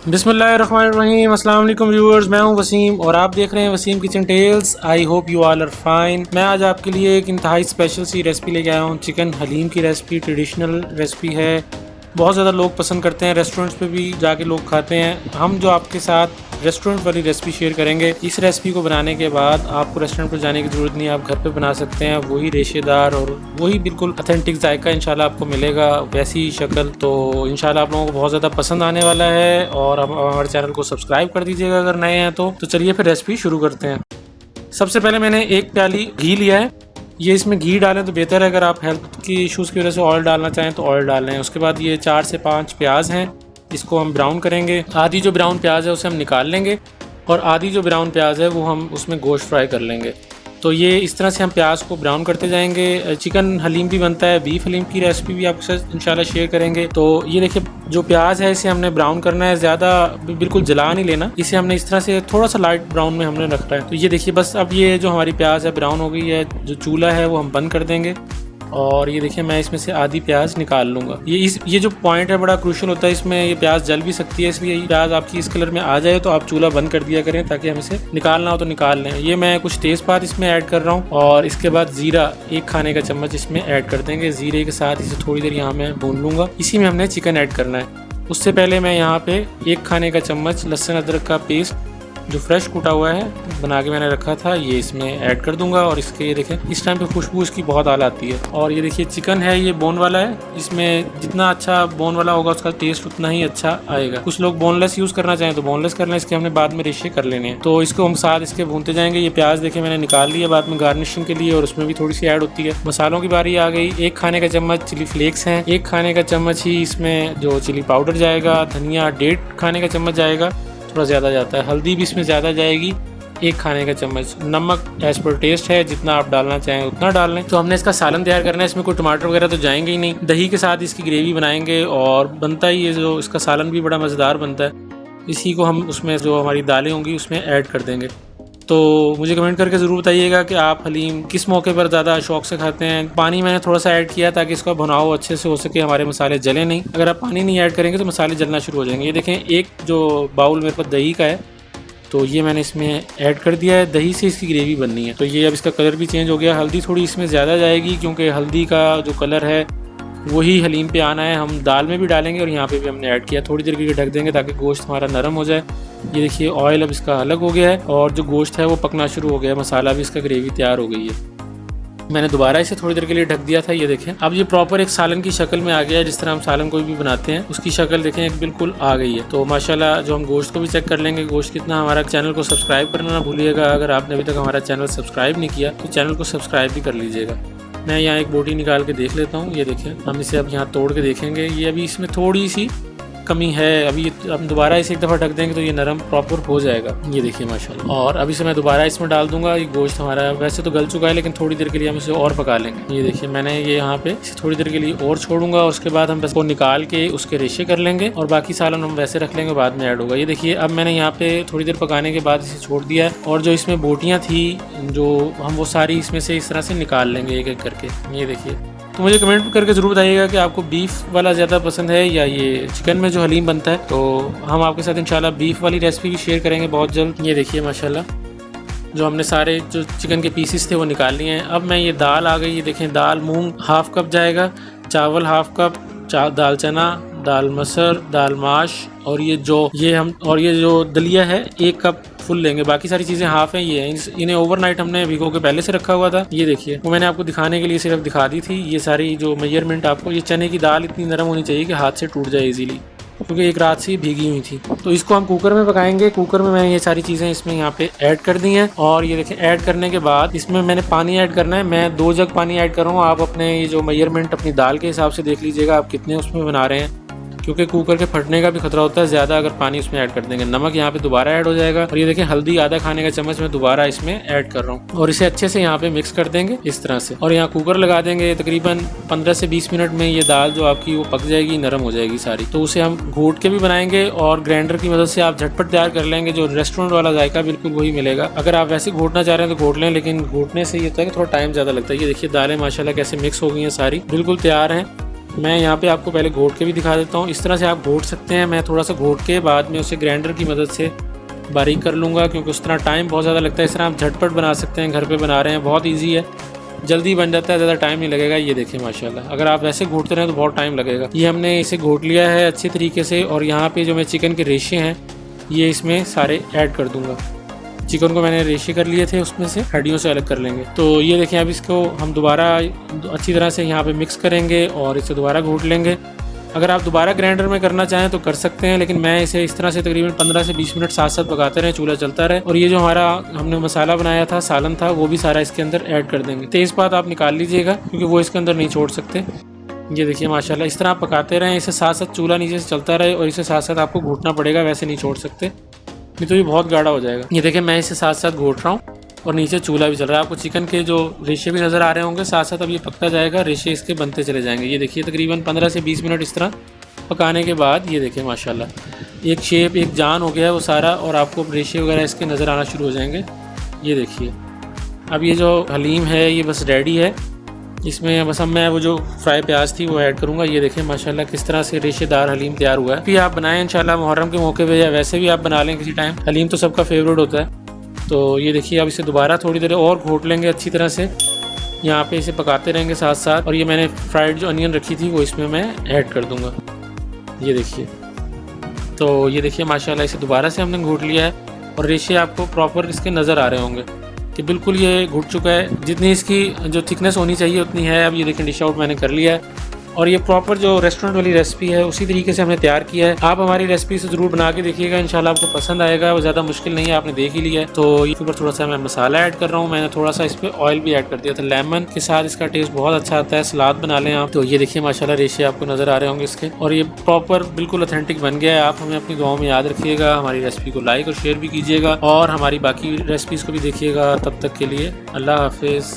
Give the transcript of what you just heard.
बिस्मिल्लाहिर्रहमानिर्रहीम। अस्सलाम वालेकुम व्यूअर्स, मैं हूं वसीम और आप देख रहे हैं Wasim kitchen tales. I hope you all are fine. मैं आज आपके लिए एक इंतहाई स्पेशल सी रेसिपी लेके आया हूं। चिकन हलीम की रेसिपी, ट्रेडिशनल रेसिपी है। बहुत ज़्यादा लोग पसंद करते हैं, रेस्टोरेंट्स पे भी जाके लोग खाते हैं। हम जो आपके साथ रेस्टोरेंट वाली रेसिपी शेयर करेंगे, इस रेसिपी को बनाने के बाद आपको रेस्टोरेंट पर जाने की ज़रूरत नहीं है, आप घर पे बना सकते हैं। वही रेशेदार और वही बिल्कुल ऑथेंटिक जायका इंशाल्लाह आपको मिलेगा, वैसी शक्ल। तो इंशाल्लाह आप लोगों को बहुत ज़्यादा पसंद आने वाला है। और हमारे चैनल को सब्सक्राइब कर दीजिएगा अगर नए हैं तो चलिए फिर रेसिपी शुरू करते हैं। सबसे पहले मैंने एक प्याली घी लिया है। ये इसमें घी डालें तो बेहतर है, अगर आप हेल्थ की इश्यूज़ की वजह से ऑयल डालना चाहें तो ऑयल डाल लें। उसके बाद ये 4 से 5 प्याज हैं, इसको हम ब्राउन करेंगे। आधी जो ब्राउन प्याज है उसे हम निकाल लेंगे और आधी जो ब्राउन प्याज है वो हम उसमें गोश्त फ्राई कर लेंगे। तो ये इस तरह से हम प्याज को ब्राउन करते जाएंगे। चिकन हलीम भी बनता है, बीफ हलीम की रेसिपी भी आपके साथ इंशाल्लाह शेयर करेंगे। तो ये देखिए, जो प्याज है इसे हमने ब्राउन करना है, ज़्यादा बिल्कुल जला नहीं लेना। इसे हमने इस तरह से थोड़ा सा लाइट ब्राउन में हमने रखना है। तो ये देखिए, बस अब ये जो हमारी प्याज है ब्राउन हो गई है। जो चूल्हा है वो हम बंद कर देंगे और ये देखिए मैं इसमें से आधी प्याज निकाल लूँगा। ये जो पॉइंट है बड़ा क्रूशियल होता है, इसमें ये प्याज जल भी सकती है, इसलिए प्याज आपकी इस कलर में आ जाए तो आप चूल्हा बंद कर दिया करें ताकि हम इसे निकालना हो तो निकाल लें। ये मैं कुछ तेज़पात इसमें ऐड कर रहा हूँ और इसके बाद ज़ीरा 1 खाने का चम्मच इसमें ऐड कर देंगे। ज़ीरे के साथ इसे थोड़ी देर यहाँ मैं भून लूँगा। इसी में हमने चिकन ऐड करना है। उससे पहले मैं यहाँ पे 1 खाने का चम्मच लहसुन अदरक का पेस्ट जो फ्रेश कूटा हुआ है बना के मैंने रखा था, ये इसमें ऐड कर दूंगा। और इसके ये देखें, इस टाइम पे खुशबू इसकी बहुत आला आती है। और ये देखिए चिकन है, ये बोन वाला है। इसमें जितना अच्छा बोन वाला होगा उसका टेस्ट उतना ही अच्छा आएगा। कुछ लोग बोनलेस यूज़ करना चाहें तो बोनलेस कर लें, इसके हमने बाद में रेशे कर लेने हैं। तो इसको हम साथ इसके भूनते जाएंगे। ये प्याज देखें मैंने निकाल लिया बाद में गार्निशिंग के लिए, और उसमें भी थोड़ी सी ऐड होती है। मसालों की बारी आ गई। 1 खाने का चम्मच चिली फ्लेक्स हैं, 1 खाने का चम्मच ही इसमें जो चिली पाउडर जाएगा। धनिया 1.5 खाने का चम्मच जाएगा, थोड़ा ज़्यादा जाता है। हल्दी भी इसमें ज़्यादा जाएगी, 1 खाने का चम्मच। नमक एज पर टेस्ट है, जितना आप डालना चाहें उतना डाल लें। तो हमने इसका सालन तैयार करना है। इसमें कोई टमाटर वगैरह तो जाएंगे ही नहीं। दही के साथ इसकी ग्रेवी बनाएंगे और बनता ही ये जो इसका सालन भी बड़ा मज़ेदार बनता है। इसी को हम उसमें जो हमारी दालें होंगी उसमें ऐड कर देंगे। तो मुझे कमेंट करके ज़रूर बताइएगा कि आप हलीम किस मौके पर ज़्यादा शौक से खाते हैं। पानी मैंने थोड़ा सा ऐड किया ताकि इसका भुनाव अच्छे से हो सके, हमारे मसाले जले नहीं। अगर आप पानी नहीं ऐड करेंगे तो मसाले जलना शुरू हो जाएंगे। ये देखें, एक जो बाउल मेरे पास दही का है तो ये मैंने इसमें ऐड कर दिया है। दही से इसकी ग्रेवी बननी है। तो ये अब इसका कलर भी चेंज हो गया। हल्दी थोड़ी इसमें ज़्यादा जाएगी क्योंकि हल्दी का जो कलर है वही हलीम पे आना है। हम दाल में भी डालेंगे और यहाँ पे भी हमने ऐड किया। थोड़ी देर के लिए ढक देंगे ताकि गोश्त हमारा नरम हो जाए। ये देखिए ऑयल अब इसका अलग हो गया है और जो गोश्त है वो पकना शुरू हो गया है। मसाला भी इसका ग्रेवी तैयार हो गई है। मैंने दोबारा इसे थोड़ी देर के लिए ढक दिया था। ये देखें, अब ये प्रॉपर एक सालन की शक्ल में आ गया है। जिस तरह हम सालन कोई भी बनाते हैं उसकी शक्ल देखें, एक बिल्कुल आ गई है। तो माशाल्लाह जो हम गोश्त को भी चेक कर लेंगे गोश्त कितना। हमारा चैनल को सब्सक्राइब करना ना भूलिएगा। अगर आपने अभी तक हमारा चैनल सब्सक्राइब नहीं किया तो चैनल को सब्सक्राइब भी कर लीजिएगा। मैं यहाँ एक बोटी निकाल के देख लेता हूँ। ये देखें, हम इसे अब यहाँ तोड़ के देखेंगे। ये अभी इसमें थोड़ी सी कमी है। अभी हम दोबारा इसे एक दफ़ा ढक देंगे तो ये नरम प्रॉपर हो जाएगा। ये देखिए माशाल्लाह। और अभी से मैं दोबारा इसमें डाल दूंगा। ये गोश्त हमारा वैसे तो गल चुका है लेकिन थोड़ी देर के लिए हम इसे और पका लेंगे। ये देखिए मैंने ये यहाँ पे इसे थोड़ी देर के लिए और छोड़ूंगा और उसके बाद हम इसको निकाल के उसके रेशे कर लेंगे और बाकी सालन हम वैसे रख लेंगे, बाद में ऐड होगा। ये देखिए अब मैंने यहाँ पे थोड़ी देर पकाने के बाद इसे छोड़ दिया है और जो इसमें बोटियाँ थी जो हम वो सारी इसमें से इस तरह से निकाल लेंगे एक एक करके। ये देखिए, तो मुझे कमेंट करके ज़रूर बताइएगा कि आपको बीफ वाला ज़्यादा पसंद है या ये चिकन में जो हलीम बनता है। तो हम आपके साथ इंशाल्लाह बीफ वाली रेसिपी भी शेयर करेंगे बहुत जल्द। ये देखिए माशाल्लाह जो हमने सारे जो चिकन के पीसेस थे वो निकाल लिए हैं। अब मैं ये दाल आ गई। ये देखें, दाल मूंग 1/2 कप जाएगा, चावल 1/2 कप, दाल चना, दाल मसर, दाल माश और ये जो दलिया है 1 कप फुल लेंगे। बाकी सारी चीज़ें हाफ हैं। ये इन्हें ओवरनाइट हमने भिगो के पहले से रखा हुआ था। ये देखिए, वो मैंने आपको दिखाने के लिए सिर्फ दिखा दी थी। ये सारी जो मेजरमेंट आपको, ये चने की दाल इतनी नरम होनी चाहिए कि हाथ से टूट जाए इजीली, क्योंकि एक रात से ही भीगी हुई थी। तो इसको हम कुकर में पकाएंगे। कुकर में मैंने ये सारी चीज़ें इसमें यहाँ पे ऐड कर दी हैं। और ये देखें, ऐड करने के बाद इसमें मैंने पानी ऐड करना है। मैं 2 जग पानी ऐड कर रहा हूँ। आप अपने ये जो मेजरमेंट अपनी दाल के हिसाब से देख लीजिएगा आप कितने उसमें बना रहे हैं, क्योंकि कुकर के फटने का भी खतरा होता है ज़्यादा अगर पानी उसमें ऐड कर देंगे। नमक यहाँ पे दोबारा ऐड हो जाएगा। और ये देखें, हल्दी आधा खाने का चम्मच मैं दोबारा इसमें ऐड कर रहा हूँ और इसे अच्छे से यहाँ पे मिक्स कर देंगे इस तरह से। और यहाँ कुकर लगा देंगे। तकरीबन 15 से 20 मिनट में ये दाल जो आपकी वो पक जाएगी, नरम हो जाएगी सारी। तो उसे हम घोट के भी बनाएंगे और ग्राइंडर की मदद से आप झटपट तैयार कर लेंगे। जो रेस्टोरेंट वाला जायका बिल्कुल वही मिलेगा। अगर आप वैसे घोटना चाह रहे हैं तो घोट लें, लेकिन घोटने से ये होता है कि थोड़ा टाइम ज़्यादा लगता है। ये देखिए दालें माशाल्लाह कैसे मिक्स हो गई हैं, सारी बिल्कुल तैयार हैं। मैं यहाँ पे आपको पहले घोट के भी दिखा देता हूँ। इस तरह से आप घोट सकते हैं। मैं थोड़ा सा घोट के बाद में उसे ग्राइंडर की मदद से बारीक कर लूँगा, क्योंकि उस तरह टाइम बहुत ज़्यादा लगता है। इस तरह आप झटपट बना सकते हैं, घर पे बना रहे हैं, बहुत ईजी है, जल्दी बन जाता है, ज़्यादा टाइम नहीं लगेगा। ये देखिए माशाल्लाह, अगर आप वैसे घोटते रहें तो बहुत टाइम लगेगा। ये हमने इसे घोट लिया है अच्छी तरीके से। और यहाँ पे जो मैं चिकन के रेशे हैं ये इसमें सारे ऐड कर दूँगा। चिकन को मैंने रेशे कर लिए थे, उसमें से हड्डियों से अलग कर लेंगे। तो ये देखें, अब इसको हम दोबारा अच्छी तरह से यहाँ पे मिक्स करेंगे और इसे दोबारा घोट लेंगे। अगर आप दोबारा ग्राइंडर में करना चाहें तो कर सकते हैं, लेकिन मैं इसे इस तरह से तकरीबन 15 से 20 मिनट साथ साथ पकाते रहे, चूल्हा चलता रहे। और ये जो हमारा हमने मसाला बनाया था, सालन था, वो भी सारा इसके अंदर ऐड कर देंगे। तेज़पात आप निकाल लीजिएगा क्योंकि वो इसके अंदर नहीं छोड़ सकते। ये देखिए माशाल्लाह, इस तरह आप पकाते रहें, इसे साथ साथ चूल्हा नीचे से चलता रहे और इसे साथ साथ आपको घोटना पड़ेगा, वैसे नहीं छोड़ सकते, नहीं तो ये बहुत गाढ़ा हो जाएगा। ये देखिए मैं इसे साथ साथ घोट रहा हूँ और नीचे चूल्हा भी चल रहा है। आपको चिकन के जो रेशे भी नज़र आ रहे होंगे, साथ साथ अब ये पकता जाएगा, रेशे इसके बनते चले जाएंगे। ये देखिए तकरीबन 15 से 20 मिनट इस तरह पकाने के बाद ये देखिए माशाल्लाह एक शेप, एक जान हो गया है वो सारा, और आपको रेशे वगैरह इसके नज़र आना शुरू हो जाएंगे। ये देखिए अब ये जो हलीम है ये बस रेडी है। इसमें बस अब मैं वो जो फ्राई प्याज थी वो ऐड करूँगा। ये देखें माशाल्लाह किस तरह से रेशेदार हलीम तैयार हुआ है। भी आप बनाएं इंशाल्लाह मुहर्रम के मौके पे, या वैसे भी आप बना लें किसी टाइम, हलीम तो सबका फेवरेट होता है। तो ये देखिए अब इसे दोबारा थोड़ी देर और घोट लेंगे अच्छी तरह से, यहाँ पे इसे पकाते रहेंगे साथ साथ। और ये मैंने फ्राइड जो अनियन रखी थी वो इसमें मैं ऐड कर दूँगा। ये देखिए, तो ये देखिए माशाल्लाह इसे दोबारा से हमने घोट लिया है और रेशे आपको प्रॉपर इसके नज़र आ रहे होंगे कि बिल्कुल ये घुट चुका है। जितनी इसकी जो थिकनेस होनी चाहिए उतनी है। अब ये देखें डिश आउट मैंने कर लिया है और ये प्रॉपर जो रेस्टोरेंट वाली रेसिपी है उसी तरीके से हमने तैयार किया है। आप हमारी रेसिपी से ज़रूर बना के देखिएगा, इंशाल्लाह आपको पसंद आएगा। वो ज़्यादा मुश्किल नहीं है, आपने देख ही लिया है। तो इसके ऊपर थोड़ा सा मैं मसाला ऐड कर रहा हूँ। मैंने थोड़ा सा इस पर ऑयल भी ऐड कर दिया था, लेमन के साथ इसका टेस्ट बहुत अच्छा आता है। सलाद बना लें आप। तो ये देखिए माशाल्लाह रेशे आपको नज़र आ रहे होंगे इसके, और ये प्रॉपर बिल्कुल ऑथेंटिक बन गया है। आप हमें अपनी दुआओं में याद रखिएगा, हमारी रेसिपी को लाइक और शेयर भी कीजिएगा और हमारी बाकी रेसिपीज़ को भी देखिएगा। तब तक के लिए अल्लाह हाफिज़।